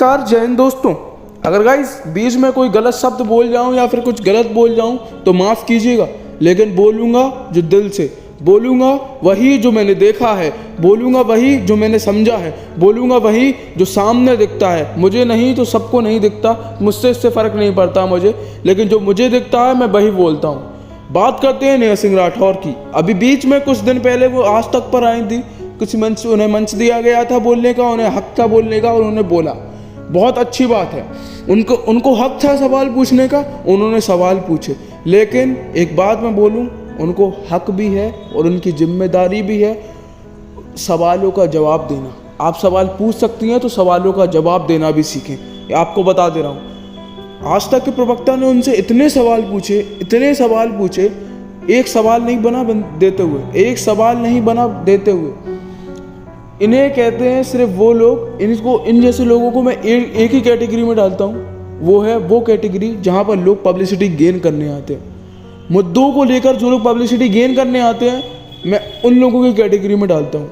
नमस्कार, जय हिंद दोस्तों। अगर गाइस बीच में कोई गलत शब्द बोल जाऊं या फिर कुछ गलत बोल जाऊं तो माफ़ कीजिएगा, लेकिन बोलूँगा जो दिल से, बोलूँगा वही जो मैंने देखा है, बोलूँगा वही जो मैंने समझा है, बोलूँगा वही जो सामने दिखता है। मुझे नहीं तो सबको नहीं दिखता, मुझसे इससे फ़र्क नहीं पड़ता मुझे, लेकिन जो मुझे दिखता है मैं वही बोलता हूँ। बात करते हैं नेहा सिंह राठौर की। अभी बीच में कुछ दिन पहले वो आज तक पर आई थी, कुछ मंच उन्हें मंच दिया गया था बोलने का, उन्हें हक था बोलने का और उन्होंने बोला। बहुत अच्छी बात है, उनको हक था सवाल पूछने का, उन्होंने सवाल पूछे। लेकिन एक बात मैं बोलूं, उनको हक भी है और उनकी जिम्मेदारी भी है सवालों का जवाब देना। आप सवाल पूछ सकती हैं तो सवालों का जवाब देना भी सीखें। आपको बता दे रहा हूँ, आज तक के प्रवक्ता ने उनसे इतने सवाल पूछे, एक सवाल नहीं बना देते हुए। इन्हें कहते हैं सिर्फ वो लोग, इन जैसे लोगों को मैं एक ही कैटेगरी में डालता हूँ, वो है वो कैटेगरी जहाँ पर लोग पब्लिसिटी गेन करने आते हैं। मुद्दों को लेकर जो लोग पब्लिसिटी गेन करने आते हैं, मैं उन लोगों की कैटेगरी में डालता हूँ,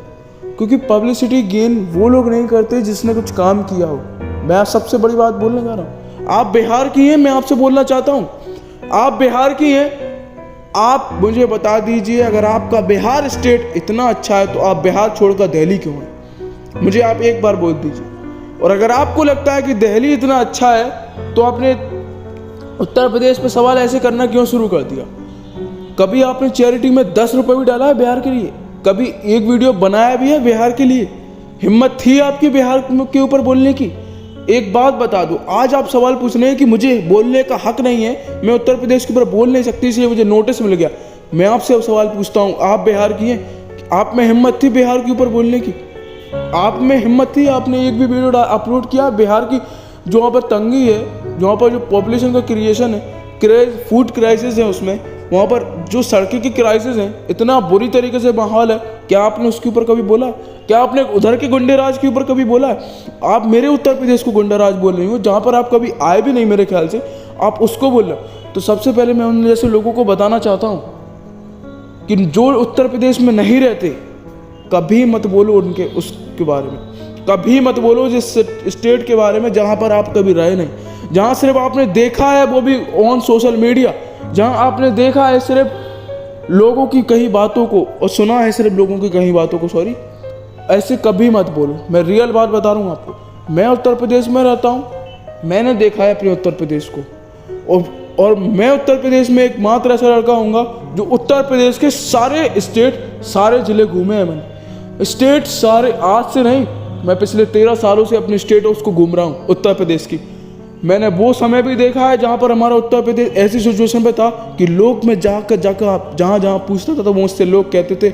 क्योंकि पब्लिसिटी गेन वो लोग नहीं करते जिसने कुछ काम किया हो। मैं आप सबसे बड़ी बात बोलने जा रहा हूँ। आप बिहार की हैं, मैं आपसे बोलना चाहता हूँ, आप बिहार की हैं, आप मुझे बता दीजिए, अगर आपका बिहार स्टेट इतना अच्छा है तो आप बिहार छोड़कर दिल्ली क्यों हैं? मुझे आप एक बार बोल दीजिए। और अगर आपको लगता है कि दिल्ली इतना अच्छा है तो आपने उत्तर प्रदेश पे सवाल ऐसे करना क्यों शुरू कर दिया? कभी आपने चैरिटी में 10 रुपये भी डाला है बिहार के लिए? कभी एक वीडियो बनाया भी है बिहार के लिए? हिम्मत थी आपकी बिहार के ऊपर बोलने की? एक बात बता दूं, आज आप सवाल पूछ रहे हैं कि मुझे बोलने का हक नहीं है, मैं उत्तर प्रदेश के ऊपर बोल नहीं सकती इसलिए मुझे नोटिस मिल गया। मैं आपसे अब सवाल पूछता हूं, आप बिहार की हैं, आप में हिम्मत थी बिहार के ऊपर बोलने की? आप में हिम्मत थी? आपने एक भी वीडियो अपलोड किया बिहार की? जो वहाँ पर तंगी है, जहाँ पर जो पॉपुलेशन का क्रिएशन है, फूड क्राइसिस है, उसमें वहाँ पर जो सड़कें की क्राइसिस है, इतना बुरी तरीके से माहौल है, क्या आपने उसके ऊपर कभी बोला? क्या आपने उधर के गुंडेराज के ऊपर कभी बोला? आप मेरे उत्तर प्रदेश को गुंडाराज बोल रही हो, जहाँ पर आप कभी आए भी नहीं मेरे ख्याल से, आप उसको बोल रहे हो। तो सबसे पहले मैं उन जैसे लोगों को बताना चाहता हूँ कि जो उत्तर प्रदेश में नहीं रहते, कभी मत बोलो उनके उसके बारे में, कभी मत बोलो जिस स्टेट के बारे में जहाँ पर आप कभी रहे नहीं, जहाँ सिर्फ आपने देखा है वो भी ऑन सोशल मीडिया, जहाँ आपने देखा है सिर्फ लोगों की कही बातों को और सुना है सिर्फ लोगों की कही बातों को। सॉरी, ऐसे कभी मत बोलो। मैं रियल बात बता रहा हूँ आपको। मैं उत्तर प्रदेश में रहता हूँ, मैंने देखा है अपने उत्तर प्रदेश को, और मैं उत्तर प्रदेश में एकमात्र ऐसा लड़का हूँगा जो उत्तर प्रदेश के सारे स्टेट, सारे ज़िले घूमे हैं मैंने। स्टेट सारे, आज से नहीं, मैं पिछले 13 सालों से अपने स्टेट उसको घूम रहा हूँ उत्तर प्रदेश की। मैंने वो समय भी देखा है जहाँ पर हमारा उत्तर प्रदेश ऐसी सिचुएशन पे था कि लोग में जाकर आप जहाँ पूछता था तो मुझसे लोग कहते थे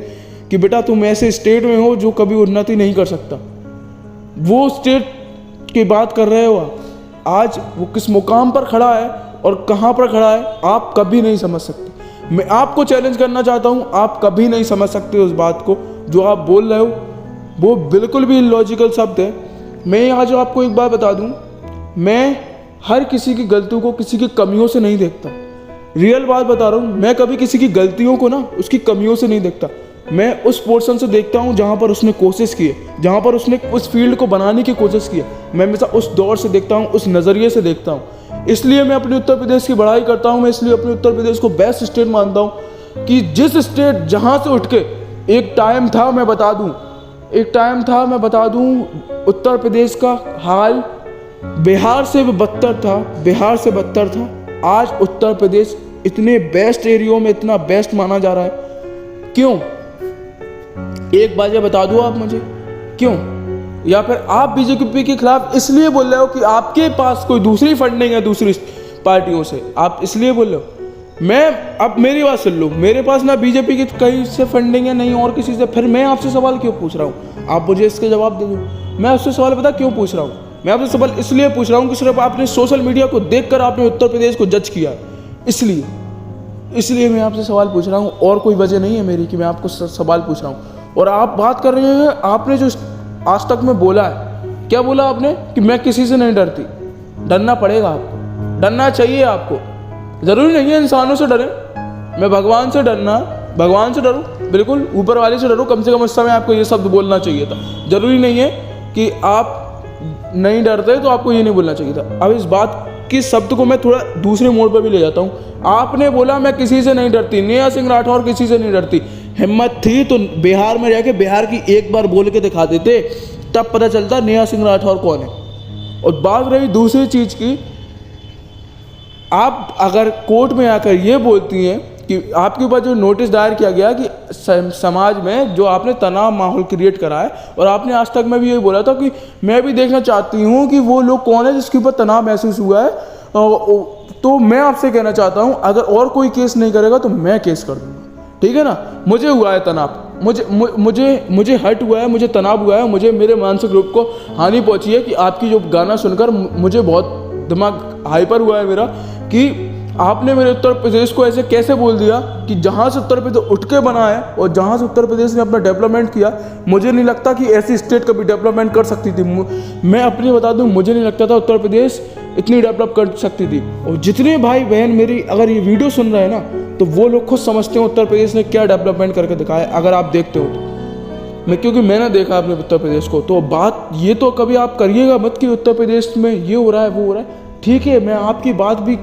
कि बेटा तुम ऐसे स्टेट में हो जो कभी उन्नति नहीं कर सकता। वो स्टेट की बात कर रहे हो आप। आज वो किस मुकाम पर खड़ा है और कहाँ पर खड़ा है आप कभी नहीं समझ सकते। मैं आपको चैलेंज करना चाहता हूँ, आप कभी नहीं समझ सकते उस बात को जो आप बोल रहे हो। वो बिल्कुल भी इलॉजिकल शब्द है। मैं आज आपको एक बात बता दूँ, मैं हर किसी की गलतियों को किसी की कमियों से नहीं देखता। रियल बात बता रहा हूँ, मैं कभी किसी की गलतियों को ना उसकी कमियों से नहीं देखता। मैं उस पोर्शन से देखता हूँ जहाँ पर उसने कोशिश की है, जहाँ पर उसने उस फील्ड को बनाने की कोशिश की है। मैं हमेशा उस दौर से देखता हूँ, उस नज़रिए से देखता हूँ। इसलिए मैं अपने उत्तर प्रदेश की बड़ाई करता हूँ। मैं इसलिए अपने उत्तर प्रदेश को बेस्ट स्टेट मानता हूँ कि जिस स्टेट जहाँ से उठ के एक टाइम था, मैं बता दूँ उत्तर प्रदेश का हाल बिहार से भी बदतर था। आज उत्तर प्रदेश इतने बेस्ट एरियो में इतना बेस्ट माना जा रहा है। क्यों? एक बात ये बता दो आप मुझे, क्यों? या फिर आप बीजेपी के खिलाफ इसलिए बोल रहे हो कि आपके पास कोई दूसरी फंडिंग है दूसरी पार्टियों से, आप इसलिए बोल रहे हो? मैं, अब मेरी बात सुन लो, मेरे पास ना बीजेपी की कहीं से फंडिंग है नहीं और किसी से, फिर मैं आपसे सवाल क्यों पूछ रहा हूँ? आप मुझे इसके जवाब दे दो। मैं आपसे सवाल पता क्यों पूछ रहा हूँ? मैं आपसे सवाल इसलिए पूछ रहा हूँ कि सिर्फ आपने सोशल मीडिया को देखकर आपने उत्तर प्रदेश को जज किया, इसलिए मैं आपसे सवाल पूछ रहा हूँ, और कोई वजह नहीं है मेरी कि मैं आपको सवाल पूछ रहा हूँ। और आप बात कर रहे हैं, आपने जो आज तक में बोला है, क्या बोला आपने? कि मैं किसी से नहीं डरती। डरना पड़ेगा आपको, डरना चाहिए आपको। ज़रूरी नहीं है इंसानों से डरें, मैं भगवान से डरूँ, बिल्कुल ऊपर वाले से डरूँ। कम से कम उस समय आपको ये शब्द बोलना चाहिए था। ज़रूरी नहीं है कि आप नहीं डरते तो आपको ये नहीं बोलना चाहिए था। अब इस बात की शब्द को मैं थोड़ा दूसरे मोड़ पर भी ले जाता हूँ। आपने बोला मैं किसी से नहीं डरती, नेहा सिंह राठौर किसी से नहीं डरती। हिम्मत थी तो बिहार में जाके बिहार की एक बार बोल के दिखा देते, तब पता चलता नेहा सिंह राठौर कौन है। और बात रही दूसरी चीज़ की, आप अगर कोर्ट में आकर ये बोलती हैं कि आपके ऊपर जो नोटिस दायर किया गया कि समाज में जो आपने तनाव माहौल क्रिएट करा है, और आपने आज तक मैं भी यही बोला था कि मैं भी देखना चाहती हूँ कि वो लोग कौन है जिसके ऊपर तनाव महसूस हुआ है, तो मैं आपसे कहना चाहता हूँ अगर और कोई केस नहीं करेगा तो मैं केस कर दूँगा, ठीक है ना। मुझे हुआ है तनाव, मुझे हर्ट हुआ है, मुझे तनाव हुआ है, मुझे मेरे मानसिक रूप को हानि पहुँची है कि आपकी जो गाना सुनकर मुझे बहुत दिमाग हाइपर हुआ है मेरा कि आपने मेरे उत्तर प्रदेश को ऐसे कैसे बोल दिया कि जहाँ से उत्तर प्रदेश उठ के बना है और जहाँ से उत्तर प्रदेश ने अपना डेवलपमेंट किया। मुझे नहीं लगता कि ऐसी स्टेट कभी डेवलपमेंट कर सकती थी। मैं अपनी बता दूँ, मुझे नहीं लगता था उत्तर प्रदेश इतनी डेवलप कर सकती थी। और जितने भाई बहन मेरी अगर ये वीडियो सुन रहे हैं ना, तो वो लोग खुद समझते हैं उत्तर प्रदेश ने क्या डेवलपमेंट करके दिखाया है। अगर आप देखते हो तो क्योंकि मैंने देखा अपने उत्तर प्रदेश को, तो बात ये तो कभी आप करिएगा मत कि उत्तर प्रदेश में ये हो रहा है वो हो रहा है। ठीक है, मैं आपकी बात भी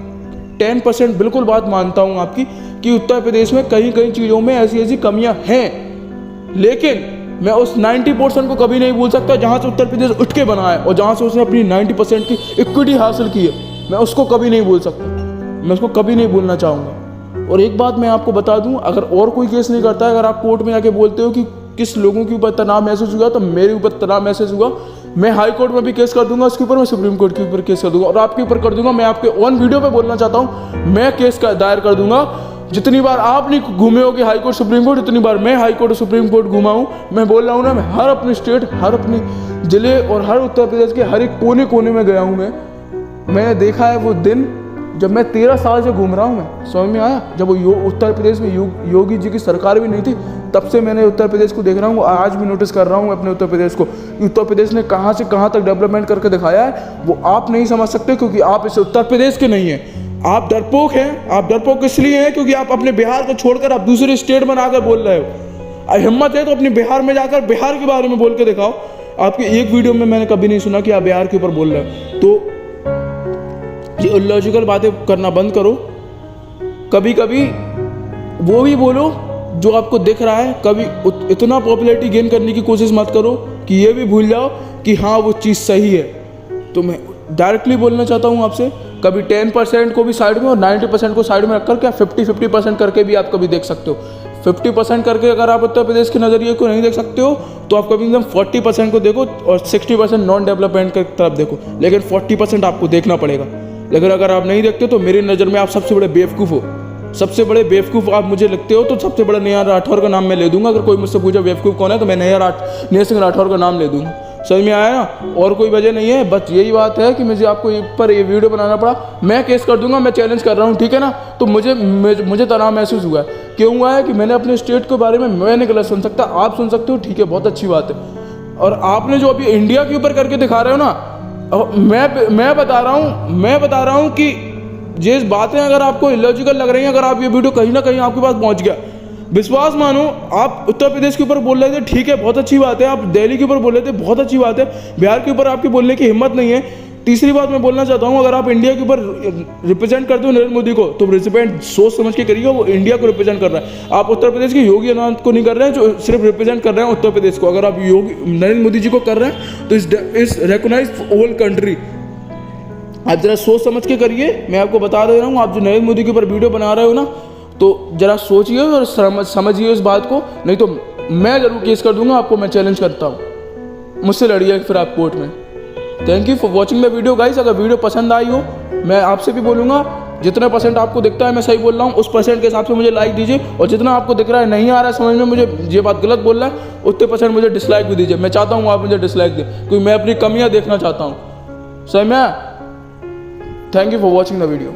10% बिल्कुल बात मानता हूँ आपकी कि उत्तर प्रदेश में कहीं कहीं चीज़ों में ऐसी ऐसी कमियां हैं, लेकिन मैं उस 90% को कभी नहीं भूल सकता जहाँ से उत्तर प्रदेश उठ के बना है और जहाँ से उसने अपनी 90% की इक्विटी हासिल की है। मैं उसको कभी नहीं भूल सकता, मैं उसको कभी नहीं भूलना चाहूँगा। और एक बात मैं आपको बता दूँ, अगर और कोई केस नहीं करता है, अगर आप कोर्ट में जाके बोलते हो कि किस लोगों के ऊपर तनाव महसूस हुआ, तो मेरे ऊपर तनाव महसूस हुआ, मैं हाई कोर्ट में भी केस कर दूंगा उसके ऊपर, मैं सुप्रीम कोर्ट के ऊपर केस कर दूंगा और आपके ऊपर कर दूंगा। मैं आपके ऑन वीडियो पे बोलना चाहता हूँ, मैं केस का दायर कर दूंगा। जितनी बार आप नहीं घूमे होगे हाई कोर्ट सुप्रीम कोर्ट, उतनी बार मैं हाई कोर्ट सुप्रीम कोर्ट घुमा हूँ। मैं बोल रहा हूँ ना, मैं हर अपनी स्टेट, हर अपनी जिले और हर उत्तर प्रदेश के हर एक कोने कोने में गया हूँ। मैंने देखा है वो दिन जब मैं 13 साल से घूम रहा हूँ। मैं समझ में आया जब वो उत्तर प्रदेश में योगी जी की सरकार भी नहीं थी, तब से मैंने उत्तर प्रदेश को देख रहा हूँ। आज भी नोटिस कर रहा हूँ अपने उत्तर प्रदेश को, उत्तर प्रदेश ने कहाँ से कहाँ तक डेवलपमेंट करके दिखाया है। वो आप नहीं समझ सकते क्योंकि आप इस उत्तर प्रदेश के नहीं हैं। आप डरपोक हैं। आप डरपोक इसलिए हैं क्योंकि आप अपने बिहार को छोड़कर आप दूसरी स्टेट बनाकर बोल रहे हो। हिम्मत है तो अपने बिहार में जाकर बिहार के बारे में बोल के दिखाओ। आपकी एक वीडियो में मैंने कभी नहीं सुना कि आप बिहार के ऊपर बोल रहे हो। तो ये इलॉजिकल बातें करना बंद करो। कभी कभी वो भी बोलो जो आपको दिख रहा है। कभी इतना पॉपुलैरिटी गेन करने की कोशिश मत करो कि ये भी भूल जाओ कि हाँ वो चीज़ सही है। तो मैं डायरेक्टली बोलना चाहता हूँ आपसे, कभी 10% को भी साइड में और 90% को साइड में रखकर क्या 50-50% करके भी आप कभी देख सकते हो। 50% करके अगर आप उत्तर प्रदेश के नज़रिए को नहीं देख सकते हो तो आप कभी एकदम 40% को देखो और 60% नॉन डेवलपमेंट की तरफ देखो, लेकिन 40% आपको देखना पड़ेगा। लेकिन अगर आप नहीं देखते तो मेरी नज़र में आप सबसे बड़े बेवकूफ़ हो। सबसे बड़े बेवकूफ़ आप मुझे लगते हो, तो सबसे बड़ा नेहा राठौर का नाम मैं ले दूंगा। अगर कोई मुझसे पूछे बेवकूफ़ कौन है तो मैं नेहा सिंह राठौर का नाम ले दूंगा। समझ में आया ना? और कोई वजह नहीं है, बस यही बात है कि मुझे आपको पर ये वीडियो बनाना पड़ा। मैं केस कर दूंगा, मैं चैलेंज कर रहा हूँ, ठीक है ना। तो मुझे तनाव महसूस हुआ है। क्यों हुआ है कि मैंने अपने स्टेट के बारे में मैंने गलत सुन सकता, आप सुन सकते हो, ठीक है, बहुत अच्छी बात है। और आपने जो अभी इंडिया के ऊपर करके दिखा रहे हो ना, मैं बता रहा हूँ कि ये बातें अगर आपको इलॉजिकल लग रही हैं, अगर आप ये वीडियो कहीं ना कहीं आपके पास पहुंच गया, विश्वास मानो। आप उत्तर प्रदेश के ऊपर बोल रहे थे, ठीक है, बहुत अच्छी बात है। आप दिल्ली के ऊपर बोल रहे थे, बहुत अच्छी बात है। बिहार के ऊपर आपकी बोलने की हिम्मत नहीं है। तीसरी बात मैं बोलना चाहता हूँ, अगर आप इंडिया के ऊपर रिप्रेजेंट करते हो नरेंद्र मोदी को, तो रिप्रेजेंट सोच समझ के करिए। वो इंडिया को रिप्रेजेंट कर रहा है। आप उत्तर प्रदेश के योगी आदित्यनाथ को नहीं कर रहे हैं, जो सिर्फ रिप्रेजेंट कर रहे हैं उत्तर प्रदेश को। अगर आप नरेंद्र मोदी जी को कर रहे हैं तो इस रिकॉग्नाइज होल कंट्री। आप जरा सोच समझ के करिए। मैं आपको बता दे रहा हूँ, आप जो नरेंद्र मोदी के ऊपर वीडियो बना रहे हो ना, तो जरा सोचिए और समझिए इस बात को, नहीं तो मैं जरूर केस कर दूंगा आपको। मैं चैलेंज करता हूँ, मुझसे लड़िए फिर आप कोर्ट में। Thank you for watching the video guys. अगर वीडियो पसंद आई हो, मैं आपसे भी बोलूँगा, जितना % आपको दिखता है मैं सही बोल रहा हूँ, उस % के हिसाब से मुझे लाइक दीजिए। और जितना आपको दिख रहा है नहीं आ रहा है समझ में, मुझे ये बात गलत बोल रहा है, उतने % मुझे डिसलाइक भी दीजिए। मैं चाहता हूँ आप मुझे डिसलाइक दें, क्योंकि मैं अपनी कमियाँ देखना चाहता हूँ। सही में। Thank you for watching the video.